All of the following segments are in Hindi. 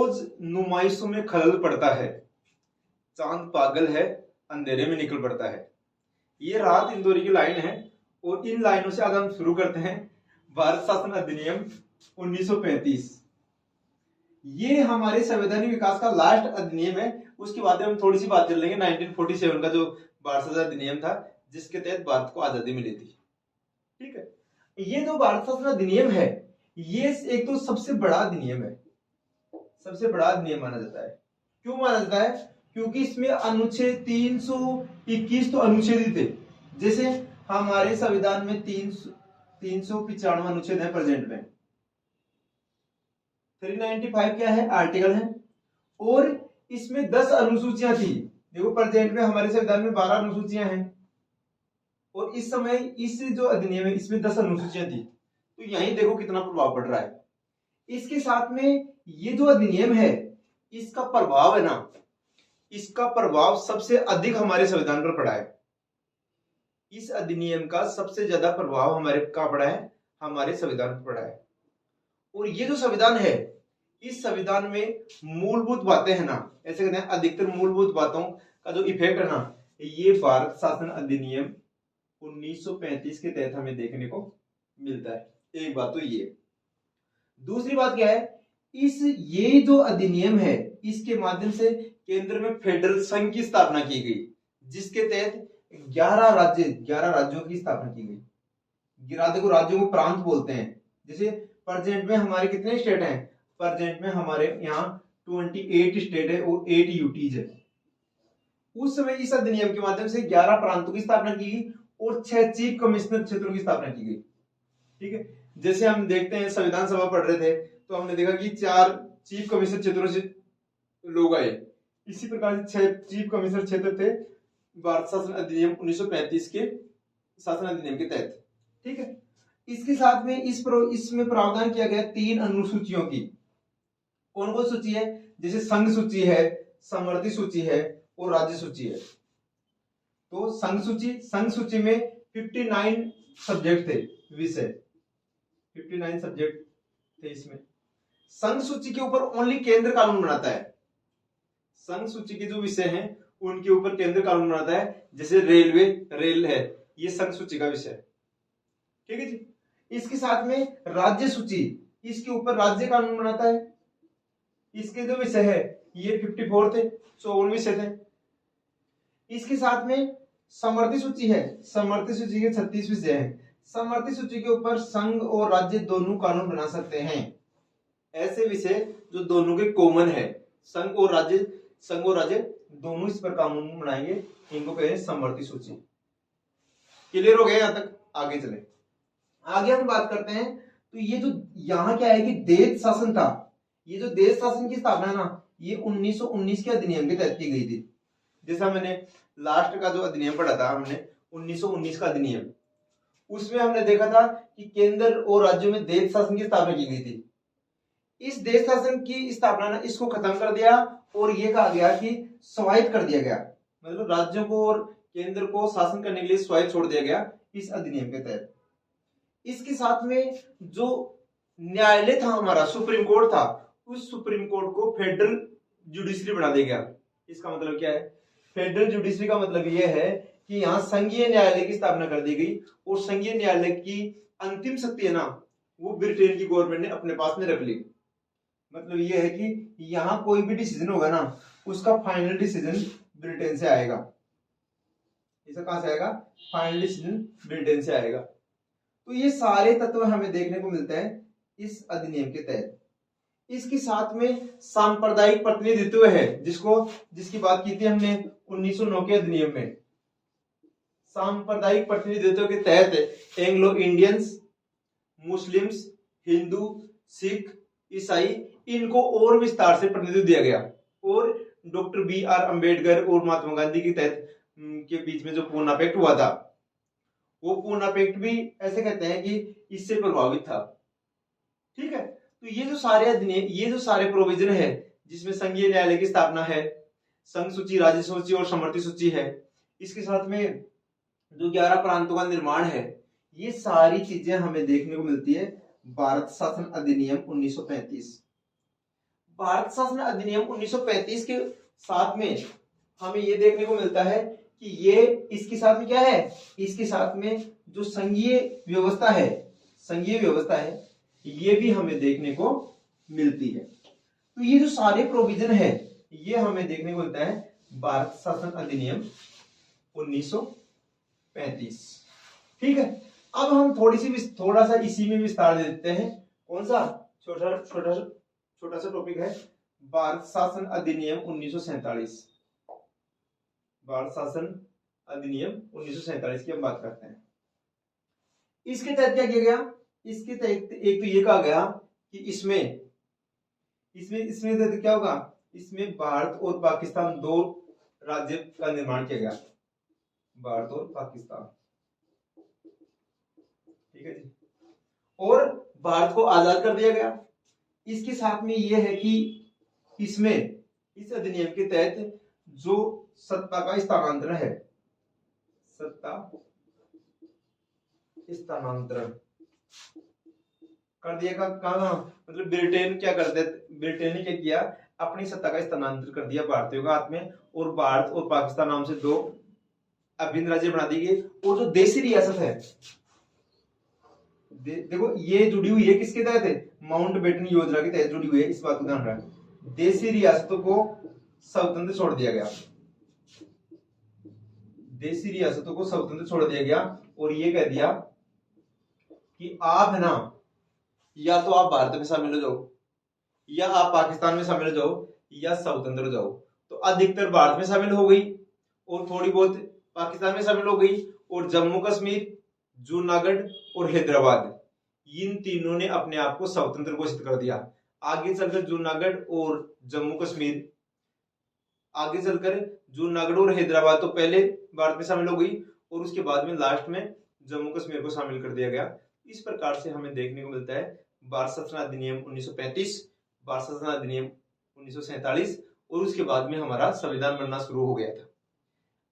रोज नुमाइशों में खलल पड़ता है, चांद पागल है अंधेरे में निकल पड़ता है। ये राहत इंदौरी की लाइन है और इन लाइनों से आज हम शुरू करते हैं भारत शासन अधिनियम 1935। ये हमारे संवैधानिक विकास का लास्ट अधिनियम है। उसके बाद हम थोड़ी सी बात कर लेंगे 1947 का जो भारत शासन अधिनियम था, जिसके तहत भारत को आजादी मिली थी। ठीक है, ये जो भारत शासन अधिनियम है, ये एक तो सबसे बड़ा अधिनियम है, सबसे बड़ा अधिनियम माना जाता है। क्यों माना जाता है? क्योंकि इसमें अनुच्छेद 321 तो अनुच्छेद ही थे। जैसे हमारे संविधान में 395 अनुच्छेद है प्रेजेंट में, 395 क्या है? आर्टिकल है, और इसमें 10 अनुसूचियां थी। देखो प्रेजेंट में हमारे संविधान में 12 अनुसूचियां हैं, और इस समय इस जो अधिनियम है इसमें 10 अनुसूचियां थी। तो यहीं देखो कितना प्रभाव पड़ रहा है। इसके साथ में ये जो अधिनियम है, इसका प्रभाव है ना, इसका प्रभाव सबसे अधिक हमारे संविधान पर पड़ा है। इस अधिनियम का सबसे ज्यादा प्रभाव हमारे कहां पड़ा है? हमारे संविधान पर पड़ा है। और ये जो संविधान है, इस संविधान में मूलभूत बातें है ना, ऐसे कहते हैं अधिकतर मूलभूत बातों का जो इफेक्ट है ना, ये भारत शासन अधिनियम 1935 के तहत हमें देखने को मिलता है। एक बात तो ये। दूसरी बात क्या है? ये जो अधिनियम है, इसके माध्यम से केंद्र में फेडरल संघ की स्थापना की गई, जिसके तहत 11 राज्यों की स्थापना की गई। राज्यों को प्रांत बोलते हैं। जैसे प्रेजेंट में हमारे कितने स्टेट हैं? प्रेजेंट में हमारे यहाँ 28 स्टेट है और 8 यूटीज है। उस समय इस अधिनियम के माध्यम से 11 प्रांतों की स्थापना की गई और 6 चीफ कमिश्नर क्षेत्रों की स्थापना की गई। ठीक है, जैसे हम देखते हैं संविधान सभा पढ़ रहे थे तो हमने देखा कि 4 चीफ कमिश्नर क्षेत्रों से लोग आए। इसी प्रकार से 6 चीफ कमिश्नर क्षेत्र थे भारत शासन अधिनियम 1935 के शासन अधिनियम के तहत। ठीक है, इसके साथ में इसमें प्रावधान किया गया 3 अनुसूचियों की। कौन कौन सूची है? जैसे संघ सूची है, समवर्ती सूची है और राज्य सूची है। तो संघ सूची में 59 सब्जेक्ट थे, विषय 59 सब्जेक्ट थे इसमें। संघ सूची के ऊपर ओनली केंद्र कानून बनाता है। संघ सूची के जो विषय हैं उनके ऊपर केंद्र कानून बनाता है। जैसे रेल है, ये संघ सूची का विषय है। ठीक है जी। इसके साथ में राज्य सूची, इसके ऊपर राज्य कानून बनाता है। इसके जो विषय है ये 54 थे, 54 विषय थे। इसके साथ में समवर्ती सूची है, समवर्ती सूची के 36 विषय हैं। समवर्ती सूची के ऊपर संघ और राज्य दोनों कानून बना सकते हैं। ऐसे विषय जो दोनों के कॉमन है, संघ और राज्य दोनों इस पर कानून बनाएंगे, इनको कहें समवर्ती सूची। क्लियर हो गया यहां तक? आगे चले। आगे हम बात करते हैं। तो ये जो यहाँ क्या है कि देश शासन था, ये जो देश शासन की स्थापना है ना, ये 1919 के अधिनियम के तहत की गई थी। जैसा मैंने लास्ट का जो अधिनियम पढ़ा था हमने 1919 का अधिनियम, उसमें हमने देखा था कि केंद्र और राज्यों में देश शासन की स्थापना की गई थी। इस देश शासन की स्थापना ने इसको खत्म कर दिया और ये कहा गया कि स्वायत्त कर दिया गया, मतलब राज्यों को और केंद्र को शासन करने के लिए स्वायत्त छोड़ दिया गया इस अधिनियम के तहत। इसके साथ में जो न्यायालय था हमारा, सुप्रीम कोर्ट था, उस सुप्रीम कोर्ट को फेडरल जुडिशरी बना दिया गया। इसका मतलब क्या है? फेडरल जुडिशरी का मतलब यह है कि यहाँ संघीय न्यायालय की स्थापना कर दी गई और संघीय न्यायालय की अंतिम शक्ति है ना, वो ब्रिटेन की गवर्नमेंट ने अपने पास में रख ली। मतलब यह है कि यहाँ कोई भी डिसीजन होगा ना, उसका फाइनल डिसीजन ब्रिटेन से आएगा। इसका कहां से आएगा? फाइनल डिसीजन ब्रिटेन से आएगा। तो ये सारे तत्व हमें देखने को मिलते हैं इस अधिनियम के तहत। इसके साथ में सांप्रदायिक प्रतिनिधित्व है, जिसकी बात की थी हमने 1909 के अधिनियम में। सांप्रदायिक प्रतिनिधित्व के तहत Anglo Indians, Muslims, Hindu, Sikh, ईसाई, इनको और विस्तार से प्रतिनिधित्व दिया गया। और डॉक्टर BR अम्बेडकर और महात्मा गांधी के तहत के बीच में जो पूना पैक्ट हुआ था, वो पूना पैक्ट भी ऐसे कहते हैं कि इससे प्रभावित था। ठीक है, तो ये जो सारे अधिनियम, ये जो सारे प्रोविजन है, जिसमें संघीय न्यायालय की स्थापना है, संघ सूची, राज्य सूची और समवर्ती सूची है, इसके साथ में जो 11 प्रांतों का निर्माण है, ये सारी चीजें हमें देखने को मिलती है भारत शासन अधिनियम 1935। भारत शासन अधिनियम 1935 के साथ में हमें ये देखने को मिलता है कि ये इसके साथ में क्या है, इसके साथ में जो संघीय व्यवस्था है ये भी हमें देखने को मिलती है। तो ये जो सारे प्रोविजन है ये हमें देखने को मिलता है भारत शासन अधिनियम 1935। ठीक है, अब हम थोड़ा सा इसी में विस्तार दे देते हैं। कौन सा छोटा सा टॉपिक है भारत शासन अधिनियम 1947। भारत शासन अधिनियम 1947 की हम बात करते हैं। इसके तहत क्या किया गया, इसके तहत एक तो ये कहा गया कि इसमें क्या होगा, इसमें भारत और पाकिस्तान दो राज्य का निर्माण किया गया, भारत और पाकिस्तान। ठीक है जी, और भारत को आजाद कर दिया गया। इसके साथ में यह है कि इसमें इस अधिनियम के तहत जो सत्ता का स्थानांतरण है, सत्ता स्थानांतरण कर दिया कहा, मतलब ब्रिटेन ने क्या किया, अपनी सत्ता का स्थानांतरण कर दिया भारतीयों के हाथ में, और भारत और पाकिस्तान नाम से दो अभिन्न राज्य बना दिए गए। और जो देशी रियासत है, देखो ये जुड़ी हुई है किसके तहत है, माउंटबेटन योजना के तहत जुड़ी हुई है, इस बात को ध्यान रखें। देशी रियासतों को स्वतंत्र छोड़ दिया गया, देशी रियासतों को स्वतंत्र छोड़ दिया गया, और ये कह दिया कि आप है ना, या तो आप भारत में शामिल हो जाओ, या आप पाकिस्तान में शामिल हो जाओ, या स्वतंत्र हो जाओ। तो अधिकतर भारत में शामिल हो गई और थोड़ी बहुत पाकिस्तान में शामिल हो गई, और जम्मू कश्मीर, जूनागढ़ और हैदराबाद, इन तीनों ने अपने आप को स्वतंत्र घोषित कर दिया। आगे चलकर जूनागढ़ और जम्मू कश्मीर, आगे चलकर जूनागढ़ और हैदराबाद तो पहले भारत में शामिल हो गई, और उसके बाद में लास्ट में जम्मू कश्मीर को शामिल कर दिया गया। इस प्रकार से हमें देखने को मिलता है भारत शासन अधिनियम 1935, भारत शासन अधिनियम 1947, और उसके बाद में हमारा संविधान बनना शुरू हो गया था।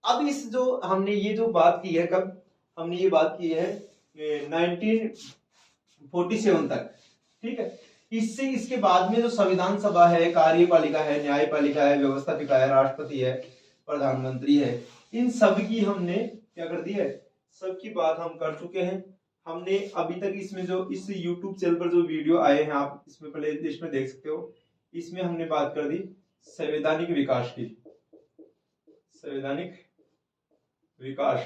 अब इस जो हमने ये जो बात की है, कब हमने ये बात की है 1947 तक। ठीक है, इससे इसके बाद में जो संविधान सभा है, कार्यपालिका है, न्यायपालिका है, व्यवस्थापिका है, राष्ट्रपति है, प्रधानमंत्री है, इन सब की हमने क्या कर दी है, सबकी बात हम कर चुके हैं। हमने अभी तक इसमें जो इस YouTube चैनल पर जो वीडियो आए हैं, आप इसमें प्ले लिस्ट में देख सकते हो, इसमें हमने बात कर दी संवैधानिक विकास की, संवैधानिक विकास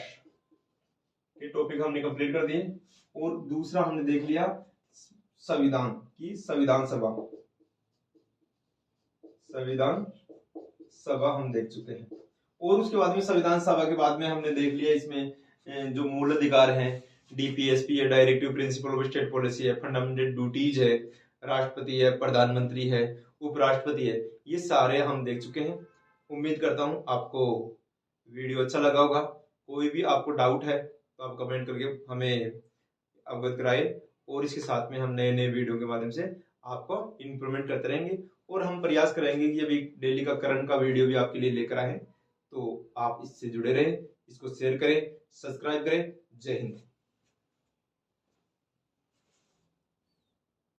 के टॉपिक हमने कंप्लीट कर दिए। और दूसरा हमने देख लिया संविधान की संविधान सभा, संविधान सभा हम देख चुके हैं। और उसके बाद में संविधान सभा के बाद में हमने देख लिया इसमें जो मूल अधिकार हैं, डीपीएसपी है, directive principle of state policy है, फंडामेंटल ड्यूटीज है, राष्ट्रपति है, प्रधानमंत्री है, उपराष्ट्रपति है, ये सारे हम देख चुके हैं। उम्मीद करता हूं आपको वीडियो अच्छा लगा होगा। कोई भी आपको डाउट है तो आप कमेंट करके हमें अवगत कराए, और इसके साथ में हम नए नए वीडियो के माध्यम से आपको इम्प्रूवमेंट करते रहेंगे, और हम प्रयास करेंगे कि अभी डेली का करंट का वीडियो भी आपके लिए लेकर आए। तो आप इससे जुड़े रहें, इसको शेयर करें, सब्सक्राइब करें। जय हिंद।